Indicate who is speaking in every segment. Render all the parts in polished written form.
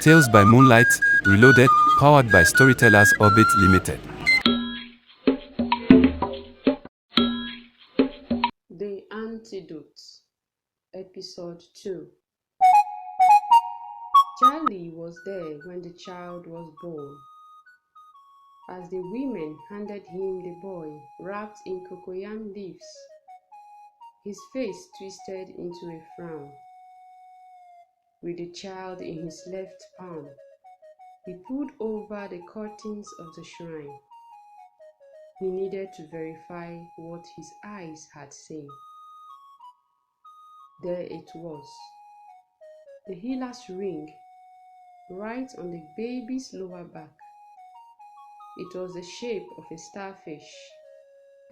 Speaker 1: Tales by Moonlight, Reloaded, powered by Storytellers Orbit Limited.
Speaker 2: The Antidote, Episode 2. Charlie was there when the child was born. As the women handed him the boy wrapped in cocoyam leaves, his face twisted into a frown. With the child in his left palm, he pulled over the curtains of the shrine. He needed to verify what his eyes had seen. There it was, the healer's ring, right on the baby's lower back. It was the shape of a starfish,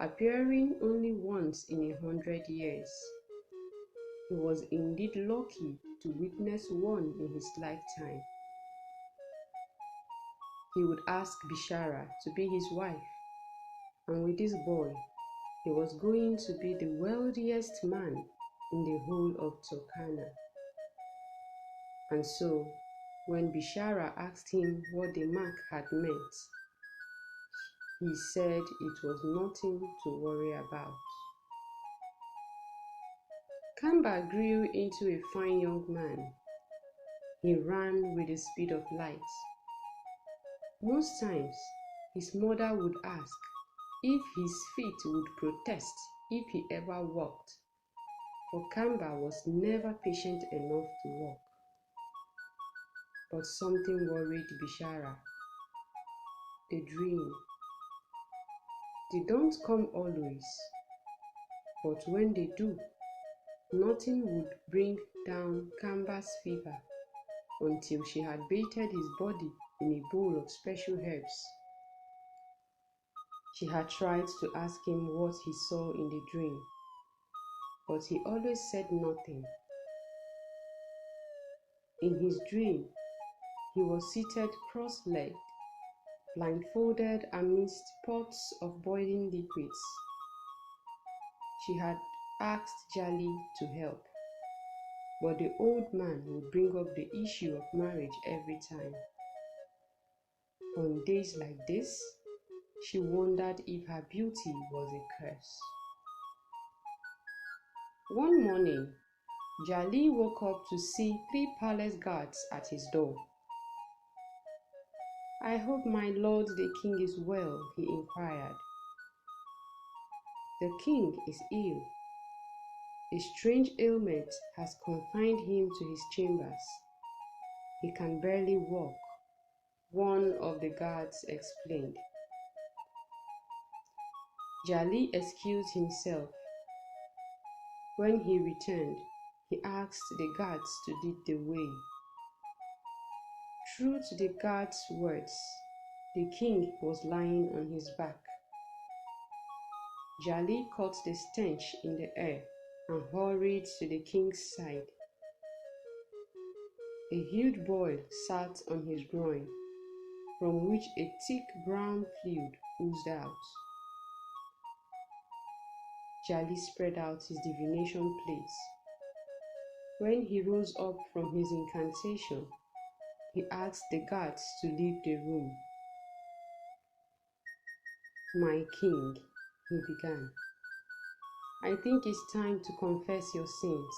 Speaker 2: appearing only once in 100 years. He was indeed lucky to witness one in his lifetime. He would ask Bishara to be his wife, and with this boy, he was going to be the wealthiest man in the whole of Turkana. And so, when Bishara asked him what the mark had meant, he said it was nothing to worry about. Kamba grew into a fine young man. He ran with the speed of light. Most times, his mother would ask if his feet would protest if he ever walked, for Kamba was never patient enough to walk. But something worried Bishara. The dream. They don't come always, but when they do, nothing would bring down Kamba's fever until she had bathed his body in a bowl of special herbs. She had tried to ask him what he saw in the dream, but he always said nothing. In his dream, he was seated cross-legged, blindfolded amidst pots of boiling liquids. She had asked Jali to help, but the old man would bring up the issue of marriage every time. On days like this, she wondered if her beauty was a curse. One morning, Jali woke up to see 3 palace guards at his door. "I hope my lord the king is well," he inquired. "The king is ill. A strange ailment has confined him to his chambers. He can barely walk," one of the guards explained. Jali excused himself. When he returned, he asked the guards to lead the way. True to the guards' words, the king was lying on his back. Jali caught the stench in the air and hurried to the king's side. A huge boil sat on his groin, from which a thick brown fluid oozed out. Jali spread out his divination plates. When he rose up from his incantation, he asked the guards to leave the room. "My king," he began, "I think it's time to confess your sins."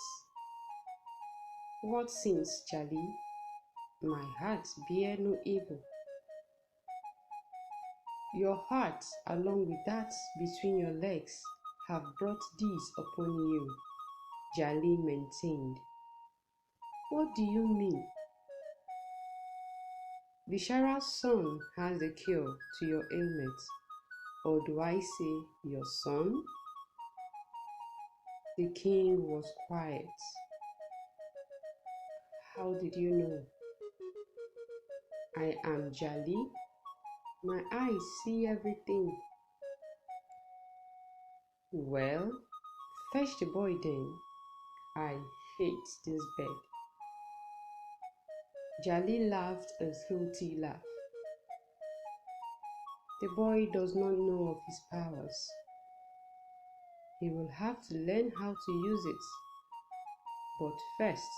Speaker 2: "What sins, Jali? My heart bear no evil." "Your heart, along with that between your legs, have brought these upon you," Jali maintained. "What do you mean?" "Bishara's son has the cure to your ailment, or do I say your son?" The king was quiet. "How did you know?" "I am Jali. My eyes see everything." "Well, fetch the boy then. I hate this bed." Jali laughed a throaty laugh. "The boy does not know of his powers. He will have to learn how to use it. But first,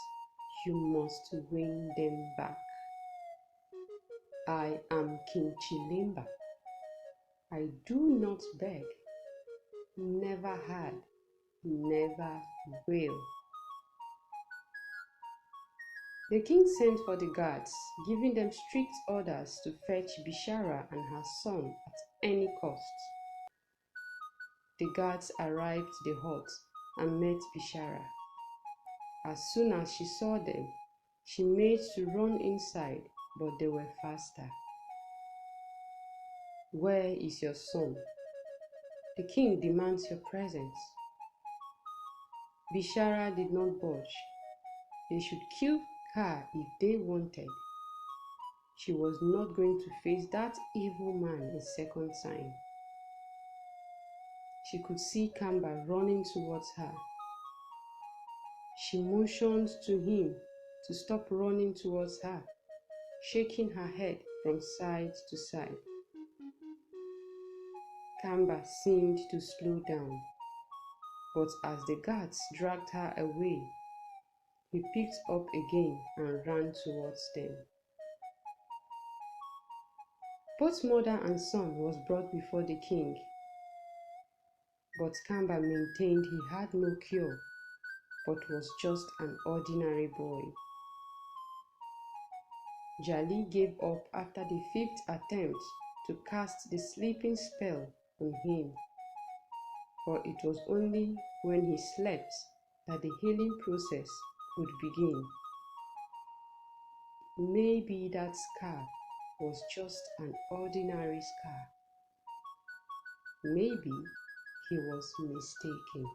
Speaker 2: you must win them back." I am King Chilimba. I do not beg, never had, never will. The king sent for the guards, giving them strict orders to fetch Bishara and her son at any cost. The guards arrived at the hut and met Bishara. As soon as she saw them, she made to run inside, but they were faster. Where is your son? The king demands your presence. Bishara did not budge. They should kill her if they wanted. She was not going to face that evil man a second time. She could see Kamba running towards her. She motioned to him to stop running towards her, shaking her head from side to side. Kamba seemed to slow down, but as the guards dragged her away, he picked up again and ran towards them. Both mother and son was brought before the king, but Kamba maintained he had no cure, but was just an ordinary boy. Jali gave up after the fifth attempt to cast the sleeping spell on him, for it was only when he slept that the healing process could begin. Maybe that scar was just an ordinary scar. Maybe he was mistaken.